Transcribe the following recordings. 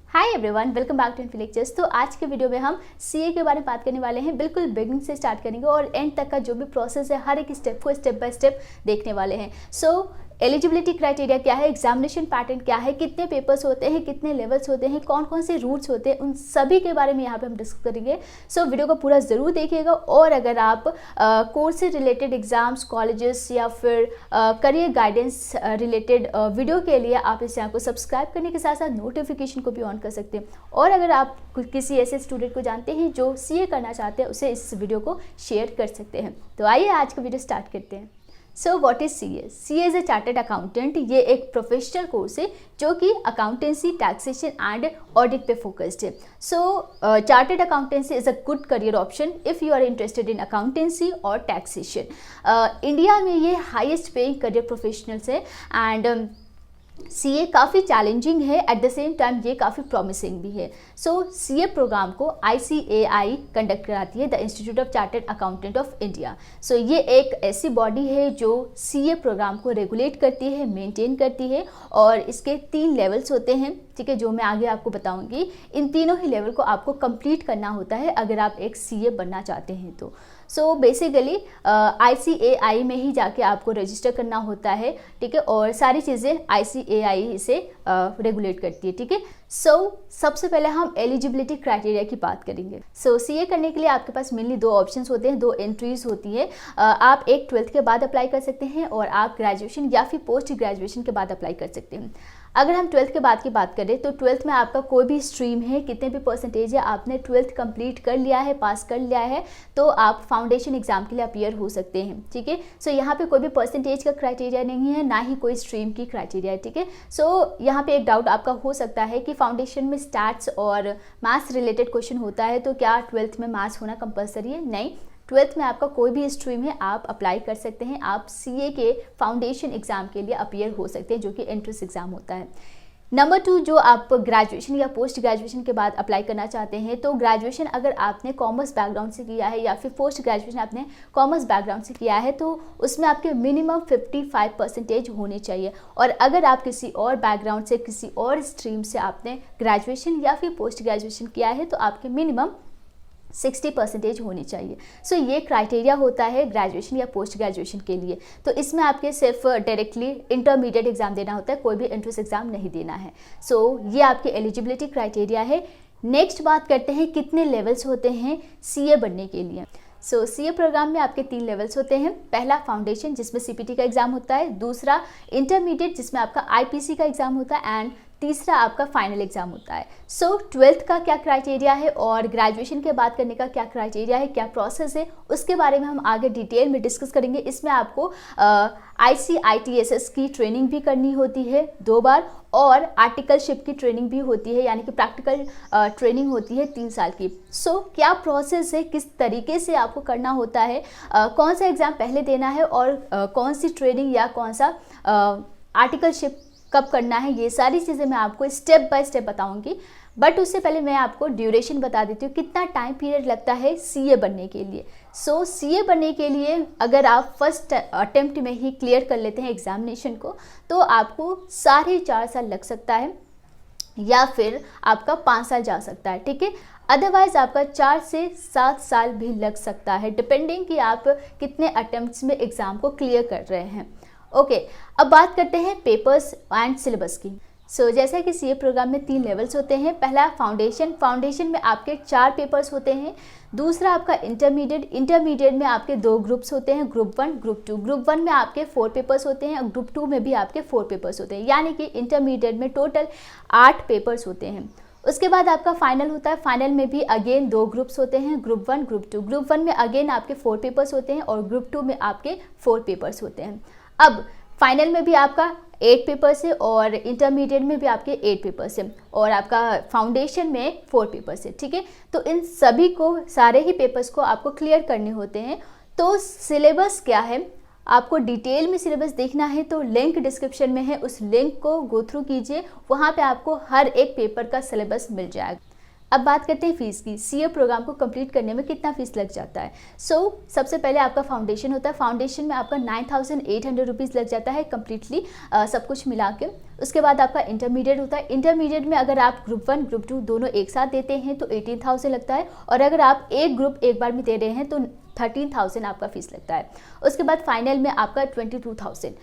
Hi everyone, welcome back to Infi lectures. तो आज के वीडियो में हम सीए के बारे में बात करने वाले हैं। बिल्कुल बिगिनिंग से स्टार्ट करेंगे और एंड तक का जो भी प्रोसेस है हर एक स्टेप को स्टेप बाय स्टेप देखने वाले हैं। सो एलिजिबिलिटी क्राइटेरिया क्या है, एग्जामिनेशन पैटर्न क्या है, कितने पेपर्स होते हैं, कितने लेवल्स होते हैं, कौन कौन से रूट्स होते हैं, उन सभी के बारे में यहाँ पे हम डिस्कस करेंगे। सो वीडियो को पूरा ज़रूर देखिएगा। और अगर आप कोर्स से रिलेटेड एग्जाम्स, कॉलेजेस या फिर करियर गाइडेंस रिलेटेड वीडियो के लिए आप इस चैनल को सब्सक्राइब करने के साथ साथ नोटिफिकेशन को भी ऑन कर सकते हैं। और अगर आप किसी ऐसे स्टूडेंट को जानते हैं जो सीए करना चाहते हैं, उसे इस वीडियो को शेयर कर सकते हैं। तो आइए आज का वीडियो स्टार्ट करते हैं। So what is CA? CA is a chartered accountant. ये एक प्रोफेशनल कोर्स है जो कि अकाउंटेंसी, टैक्सेशन एंड ऑडिट पे फोकस्ड है। So chartered accountancy is a good career option if you are interested in accountancy और टैक्सेशन। इंडिया में ये हाईएस्ट पेइंग करियर प्रोफेशनल्स है एंड सीए काफ़ी चैलेंजिंग है, एट द सेम टाइम ये काफ़ी प्रॉमिसिंग भी है। सो सीए प्रोग्राम को ICAI कंडक्ट कराती है, the institute of chartered accountant of India. So ये एक ऐसी बॉडी है जो सीए प्रोग्राम को रेगुलेट करती है, मेंटेन करती है और इसके 3 लेवल्स होते हैं, ठीक है, जो मैं आगे आपको बताऊंगी। इन तीनों ही लेवल को आपको कंप्लीट करना होता है अगर आप एक सीए बनना चाहते हैं तो। सो बेसिकली ICAI में ही जाके आपको रजिस्टर करना होता है, ठीक है, और सारी चीज़ें ICAI इसे रेगुलेट करती है, ठीक है। सो सबसे पहले हम एलिजिबिलिटी क्राइटेरिया की बात करेंगे। सो सीए करने के लिए आपके पास मेनली 2 ऑप्शंस होते हैं, 2 एंट्रीज होती है। आप एक 12th के बाद अप्लाई कर सकते हैं और आप ग्रेजुएशन या फिर पोस्ट ग्रेजुएशन के बाद अप्लाई कर सकते हैं। अगर हम 12th के बाद की बात करें तो 12th में आपका कोई भी स्ट्रीम है, कितने भी परसेंटेज है, आपने 12th कंप्लीट कर लिया है, पास कर लिया है, तो आप फाउंडेशन एग्जाम के लिए अपीयर हो सकते हैं, ठीक है। सो यहाँ पे कोई भी परसेंटेज का क्राइटेरिया नहीं है, ना ही कोई स्ट्रीम की क्राइटेरिया है, ठीक है। सो यहाँ पे एक डाउट आपका हो सकता है कि फाउंडेशन में स्टैट्स और मैथ्स रिलेटेड क्वेश्चन होता है, तो क्या 12th में मैथ्स होना कंपलसरी है? नहीं, 12th में आपका कोई भी स्ट्रीम है, आप अप्लाई कर सकते हैं। आप सीए के फाउंडेशन एग्जाम के लिए अपीयर हो सकते हैं, जो कि एंट्रेंस एग्जाम होता है। नंबर 2, जो आप ग्रेजुएशन या पोस्ट ग्रेजुएशन के बाद अप्लाई करना चाहते हैं, तो ग्रेजुएशन अगर आपने कॉमर्स बैकग्राउंड से किया है या फिर पोस्ट ग्रेजुएशन आपने कॉमर्स बैकग्राउंड से किया है, तो उसमें आपके मिनिमम 55% होने चाहिए। और अगर आप किसी और बैकग्राउंड से, किसी और स्ट्रीम से आपने ग्रेजुएशन या फिर पोस्ट ग्रेजुएशन किया है, तो आपके मिनिमम 60% होनी चाहिए। सो ये क्राइटेरिया होता है ग्रेजुएशन या पोस्ट ग्रेजुएशन के लिए। तो इसमें आपके सिर्फ डायरेक्टली इंटरमीडिएट एग्जाम देना होता है, कोई भी एंट्रेंस एग्जाम नहीं देना है। सो ये आपके एलिजिबिलिटी क्राइटेरिया है। नेक्स्ट बात करते हैं कितने लेवल्स होते हैं सीए बनने के लिए। सो सीए प्रोग्राम में आपके 3 लेवल्स होते हैं। पहला फाउंडेशन, जिसमें CPT का एग्जाम होता है। दूसरा इंटरमीडिएट, जिसमें आपका IPC का एग्जाम होता है। एंड तीसरा आपका फाइनल एग्जाम होता है। सो 12th का क्या क्राइटेरिया है और ग्रेजुएशन के बाद करने का क्या क्राइटेरिया है, क्या प्रोसेस है, उसके बारे में हम आगे डिटेल में डिस्कस करेंगे। इसमें आपको ICITSS की ट्रेनिंग भी करनी होती है 2 बार और आर्टिकलशिप की ट्रेनिंग भी होती है, यानी कि प्रैक्टिकल ट्रेनिंग होती है 3 साल की। सो क्या प्रोसेस है, किस तरीके से आपको करना होता है, कौन सा एग्ज़ाम पहले देना है और कौन सी ट्रेनिंग या कौन सा आर्टिकलशिप कब करना है, ये सारी चीज़ें मैं आपको स्टेप बाय स्टेप बताऊंगी। बट उससे पहले मैं आपको ड्यूरेशन बता देती हूँ, कितना टाइम पीरियड लगता है सीए बनने के लिए। सो सीए बनने के लिए अगर आप फर्स्ट अटेम्प्ट में ही क्लियर कर लेते हैं एग्जामिनेशन को, तो आपको 4.5 साल लग सकता है या फिर आपका 5 साल जा सकता है, ठीक है। अदरवाइज आपका 4 से 7 साल भी लग सकता है, डिपेंडिंग कि आप कितने अटेम्प्ट्स में एग्ज़ाम को क्लियर कर रहे हैं। ओके, अब बात करते हैं पेपर्स एंड सिलेबस की। सो जैसा कि सीए प्रोग्राम में 3 लेवल्स होते हैं। पहला फाउंडेशन, फाउंडेशन में आपके 4 पेपर्स होते हैं। दूसरा आपका इंटरमीडिएट, इंटरमीडिएट में आपके 2 ग्रुप्स होते हैं, ग्रुप 1, ग्रुप 2। ग्रुप 1 में आपके 4 पेपर्स होते हैं और ग्रुप 2 में भी आपके 4 पेपर्स होते हैं, यानी कि इंटरमीडिएट में टोटल 8 पेपर्स होते हैं। उसके बाद आपका फाइनल होता है। फाइनल में भी अगेन 2 ग्रुप्स होते हैं, ग्रुप 1, ग्रुप 2। ग्रुप 1 में अगेन आपके 4 पेपर्स होते हैं और ग्रुप 2 में आपके 4 पेपर्स होते हैं। अब फाइनल में भी आपका 8 पेपर्स है और इंटरमीडिएट में भी आपके 8 पेपर्स है और आपका फाउंडेशन में 4 पेपर्स है, ठीक है। तो इन सभी को, सारे ही पेपर्स को आपको क्लियर करने होते हैं। तो सिलेबस क्या है, आपको डिटेल में सिलेबस देखना है तो लिंक डिस्क्रिप्शन में है, उस लिंक को गो थ्रू कीजिए, वहाँ पे आपको हर एक पेपर का सिलेबस मिल जाएगा। अब बात करते हैं फीस की। सीए प्रोग्राम को कंप्लीट करने में कितना फीस लग जाता है। सबसे पहले आपका फाउंडेशन होता है। फाउंडेशन में आपका 9800 रुपीज़ लग जाता है कम्प्लीटली सब कुछ मिला के। उसके बाद आपका इंटरमीडिएट होता है। इंटरमीडिएट में अगर आप ग्रुप 1 ग्रुप 2 दोनों एक साथ देते हैं तो 18,000 लगता है, और अगर आप एक ग्रुप एक बार में दे रहे हैं तो 13,000 आपका फीस लगता है। उसके बाद फाइनल में आपका 22,000।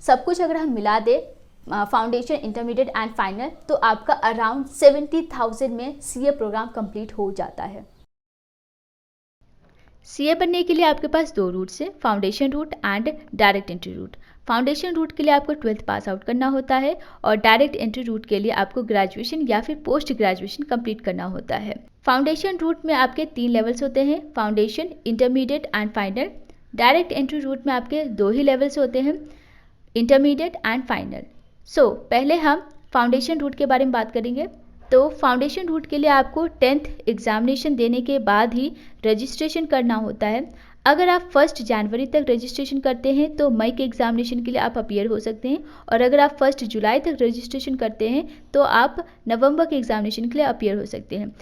सब कुछ अगर हम मिला दें, फाउंडेशन, इंटरमीडिएट एंड फाइनल, तो आपका अराउंड 70,000 में सीए प्रोग्राम कंप्लीट हो जाता है। सीए बनने के लिए आपके पास 2 रूट्स हैं, foundation route and direct entry route. Foundation route के लिए आपको 12th पास आउट करना होता है, और डायरेक्ट एंट्री रूट के लिए आपको ग्रेजुएशन या फिर पोस्ट ग्रेजुएशन कंप्लीट करना होता है। फाउंडेशन रूट में आपके 3 लेवल्स होते हैं, foundation, intermediate and final. Direct entry route में आपके 2 ही लेवल्स होते हैं, इंटरमीडिएट एंड फाइनल। पहले हम फाउंडेशन रूट के बारे में बात करेंगे। तो फाउंडेशन रूट के लिए आपको 10th एग्जामिनेशन देने के बाद ही रजिस्ट्रेशन करना होता है। अगर आप 1 जनवरी तक रजिस्ट्रेशन करते हैं तो मई के एग्जामिनेशन के लिए आप अपीयर हो सकते हैं, और अगर आप 1 जुलाई तक रजिस्ट्रेशन करते हैं तो आप नवंबर के एग्जामिनेशन के लिए अपीयर हो सकते हैं।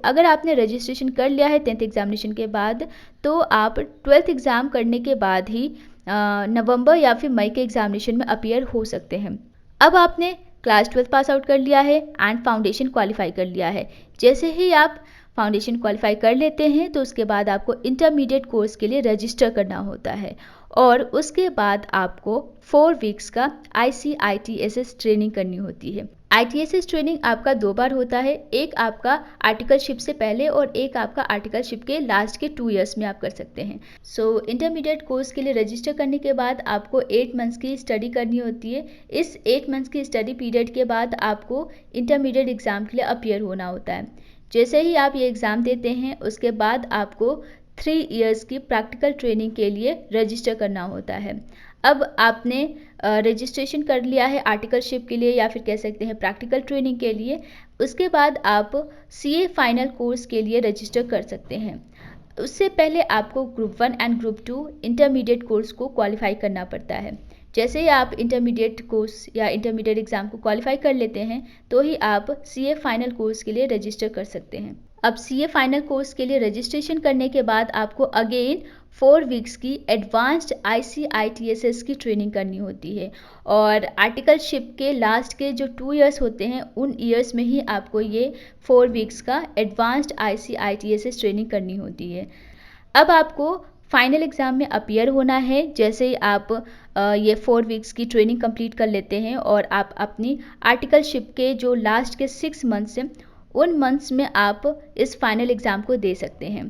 अगर आपने रजिस्ट्रेशन कर लिया है 10th एग्जामिनेशन के बाद, तो आप 12th एग्ज़ाम करने के बाद ही नवंबर या फिर मई के एग्जामिनेशन में अपीयर हो सकते हैं। अब आपने क्लास 12 पास आउट कर लिया है एंड फाउंडेशन क्वालिफाई कर लिया है। जैसे ही आप फाउंडेशन क्वालिफाई कर लेते हैं तो उसके बाद आपको इंटरमीडिएट कोर्स के लिए रजिस्टर करना होता है, और उसके बाद आपको 4 वीक्स का ICITSS ट्रेनिंग करनी होती है। ITSS ट्रेनिंग आपका 2 बार होता है, एक आपका आर्टिकलशिप से पहले और एक आपका आर्टिकलशिप के लास्ट के 2 ईयर्स में आप कर सकते हैं। इंटरमीडिएट कोर्स के लिए रजिस्टर करने के बाद आपको 8 मंथ्स की स्टडी करनी होती है। इस 8 मंथ्स की स्टडी पीरियड के बाद आपको इंटरमीडिएट एग्ज़ाम के लिए अपीयर होना होता है। जैसे ही आप ये एग्ज़ाम देते हैं उसके बाद आपको 3 इयर्स की प्रैक्टिकल ट्रेनिंग के लिए रजिस्टर करना होता है। अब आपने रजिस्ट्रेशन कर लिया है आर्टिकलशिप के लिए या फिर कह सकते हैं प्रैक्टिकल ट्रेनिंग के लिए, उसके बाद आप सीए फाइनल कोर्स के लिए रजिस्टर कर सकते हैं। उससे पहले आपको group 1 and group 2 intermediate course को क्वालिफाई करना पड़ता है। जैसे ही आप इंटरमीडिएट कोर्स या इंटरमीडिएट एग्ज़ाम को क्वालिफाई कर लेते हैं तो ही आप सीए फाइनल कोर्स के लिए रजिस्टर कर सकते हैं। अब सीए फाइनल कोर्स के लिए रजिस्ट्रेशन करने के बाद आपको अगेन 4 वीक्स की एडवांस्ड ICITSS की ट्रेनिंग करनी होती है, और आर्टिकलशिप के लास्ट के जो 2 इयर्स होते हैं उन इयर्स में ही आपको ये 4 वीक्स का एडवांस्ड ICITSS ट्रेनिंग करनी होती है। अब आपको फाइनल एग्ज़ाम में अपीयर होना है। जैसे ही आप ये 4 वीक्स की ट्रेनिंग कंप्लीट कर लेते हैं और आप अपनी आर्टिकलशिप के जो लास्ट के 6 मंथ्स हैं उन मंथ्स में आप इस फाइनल एग्ज़ाम को दे सकते हैं।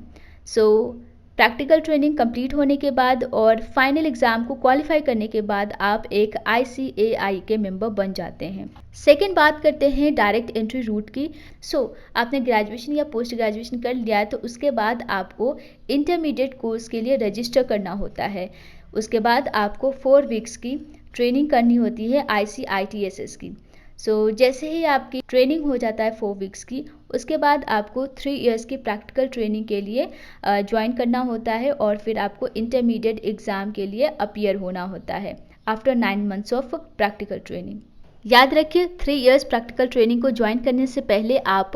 प्रैक्टिकल ट्रेनिंग कंप्लीट होने के बाद और फाइनल एग्ज़ाम को क्वालिफाई करने के बाद आप एक ICAI के मेंबर बन जाते हैं। सेकेंड बात करते हैं डायरेक्ट एंट्री रूट की। आपने ग्रेजुएशन या पोस्ट ग्रेजुएशन कर लिया है तो उसके बाद आपको इंटरमीडिएट कोर्स के लिए रजिस्टर करना होता है। उसके बाद आपको 4 वीक्स की ट्रेनिंग करनी होती है ICITSS की। जैसे ही आपकी ट्रेनिंग हो जाता है 4 वीक्स की, उसके बाद आपको 3 इयर्स की प्रैक्टिकल ट्रेनिंग के लिए ज्वाइन करना होता है, और फिर आपको इंटरमीडिएट एग्ज़ाम के लिए अपीयर होना होता है after 9 months of practical training. याद रखिए 3 इयर्स प्रैक्टिकल ट्रेनिंग को ज्वाइन करने से पहले आप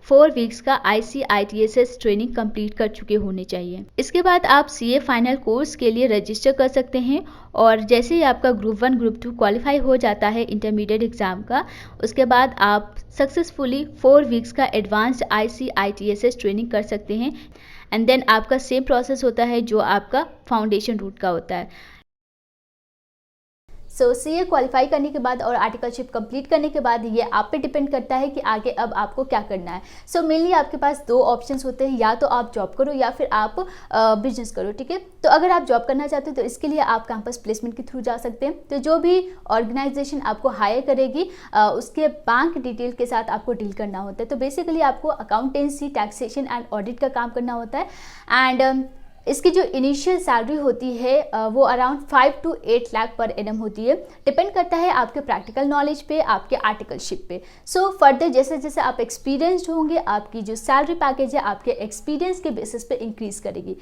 4 वीक्स का ICITSS ट्रेनिंग कंप्लीट कर चुके होने चाहिए। इसके बाद आप CA फाइनल कोर्स के लिए रजिस्टर कर सकते हैं, और जैसे ही आपका ग्रुप 1 ग्रुप 2 क्वालिफाई हो जाता है इंटरमीडिएट एग्ज़ाम का, उसके बाद आप सक्सेसफुली 4 वीक्स का एडवांस्ड ICITSS ट्रेनिंग कर सकते हैं, एंड देन आपका सेम प्रोसेस होता है जो आपका फाउंडेशन रूट का होता है। CA क्वालिफाई करने के बाद और आर्टिकलशिप कंप्लीट करने के बाद ये आप पे डिपेंड करता है कि आगे अब आपको क्या करना है। मेनली आपके पास 2 ऑप्शंस होते हैं, या तो आप जॉब करो या फिर आप बिजनेस करो, ठीक है। तो अगर आप जॉब करना चाहते हो तो इसके लिए आप कैंपस प्लेसमेंट के थ्रू जा सकते हैं। तो जो भी ऑर्गेनाइजेशन आपको हायर करेगी उसके बैंक डिटेल के साथ आपको डील करना होता है। तो बेसिकली आपको अकाउंटेंसी, टैक्सेशन एंड ऑडिट का काम करना होता है। एंड इसकी जो इनिशियल सैलरी होती है वो around 5 to 8 lakh per annum होती है। डिपेंड करता है आपके प्रैक्टिकल नॉलेज पे, आपके आर्टिकलशिप पे। फर्दर जैसे जैसे आप एक्सपीरियंस्ड होंगे, आपकी जो सैलरी पैकेज है आपके एक्सपीरियंस के बेसिस पे इंक्रीज़ करेगी।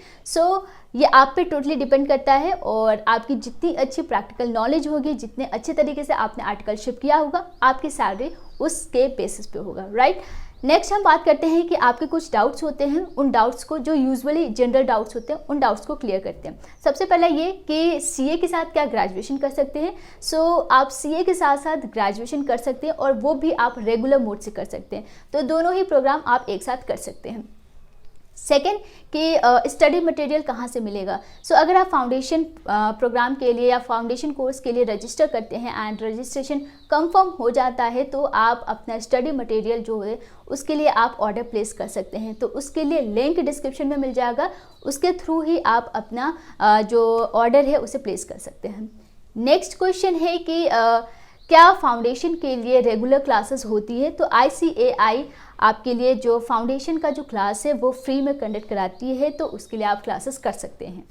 ये आप पे टोटली डिपेंड करता है, और आपकी जितनी अच्छी प्रैक्टिकल नॉलेज होगी, जितने अच्छे तरीके से आपने आर्टिकलशिप किया होगा, आपकी सैलरी उसके बेसिस पे होगा, राइट। नेक्स्ट हम बात करते हैं कि आपके कुछ डाउट्स होते हैं, उन डाउट्स को जो यूजुअली जनरल डाउट्स होते हैं उन डाउट्स को क्लियर करते हैं। सबसे पहला ये कि सीए के साथ क्या ग्रेजुएशन कर सकते हैं। सो आप सीए के साथ साथ ग्रेजुएशन कर सकते हैं और वो भी आप रेगुलर मोड से कर सकते हैं, तो दोनों ही प्रोग्राम आप एक साथ कर सकते हैं। सेकेंड कि स्टडी मटेरियल कहाँ से मिलेगा। सो अगर आप फाउंडेशन प्रोग्राम के लिए या फाउंडेशन कोर्स के लिए रजिस्टर करते हैं एंड रजिस्ट्रेशन कंफर्म हो जाता है तो आप अपना स्टडी मटेरियल जो है उसके लिए आप ऑर्डर प्लेस कर सकते हैं। तो उसके लिए लिंक डिस्क्रिप्शन में मिल जाएगा, उसके थ्रू ही आप अपना जो ऑर्डर है उसे प्लेस कर सकते हैं। नेक्स्ट क्वेश्चन है कि क्या फाउंडेशन के लिए रेगुलर क्लासेस होती है। तो ICAI आपके लिए जो फाउंडेशन का जो क्लास है वो फ्री में कंडक्ट कराती है, तो उसके लिए आप क्लासेस कर सकते हैं।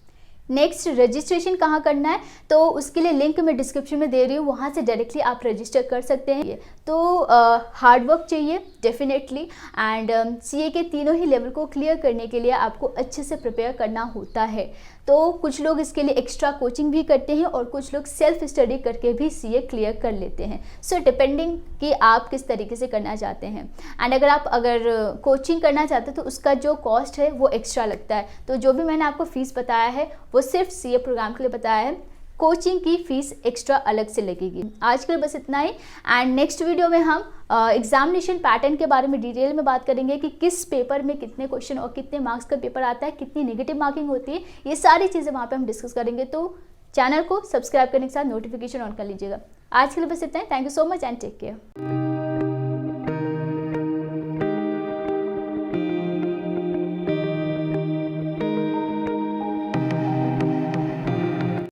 नेक्स्ट रजिस्ट्रेशन कहाँ करना है, तो उसके लिए लिंक मैं डिस्क्रिप्शन में दे रही हूँ, वहाँ से डायरेक्टली आप रजिस्टर कर सकते हैं। तो हार्ड वर्क चाहिए डेफिनेटली, एंड CA के तीनों ही लेवल को क्लियर करने के लिए आपको अच्छे से प्रिपेयर करना होता है। तो कुछ लोग इसके लिए एक्स्ट्रा कोचिंग भी करते हैं और कुछ लोग सेल्फ स्टडी करके भी CA क्लियर कर लेते हैं। सो डिपेंडिंग कि आप किस तरीके से करना चाहते हैं। एंड अगर कोचिंग करना चाहते हैं तो उसका जो कॉस्ट है वो एक्स्ट्रा लगता है। तो जो भी मैंने आपको फ़ीस बताया है वो सिर्फ CA प्रोग्राम के लिए बताया है, कोचिंग की फ़ीस एक्स्ट्रा अलग से लगेगी। आज के लिए बस इतना ही, एंड नेक्स्ट वीडियो में हम एग्जामिनेशन पैटर्न के बारे में डिटेल में बात करेंगे कि किस पेपर में कितने क्वेश्चन और कितने मार्क्स का पेपर आता है, कितनी नेगेटिव मार्किंग होती है, ये सारी चीज़ें वहाँ पे हम डिस्कस करेंगे। तो चैनल को सब्सक्राइब करने के साथ नोटिफिकेशन ऑन कर लीजिएगा। आज के लिए बस इतना ही। Thank you so much and take care.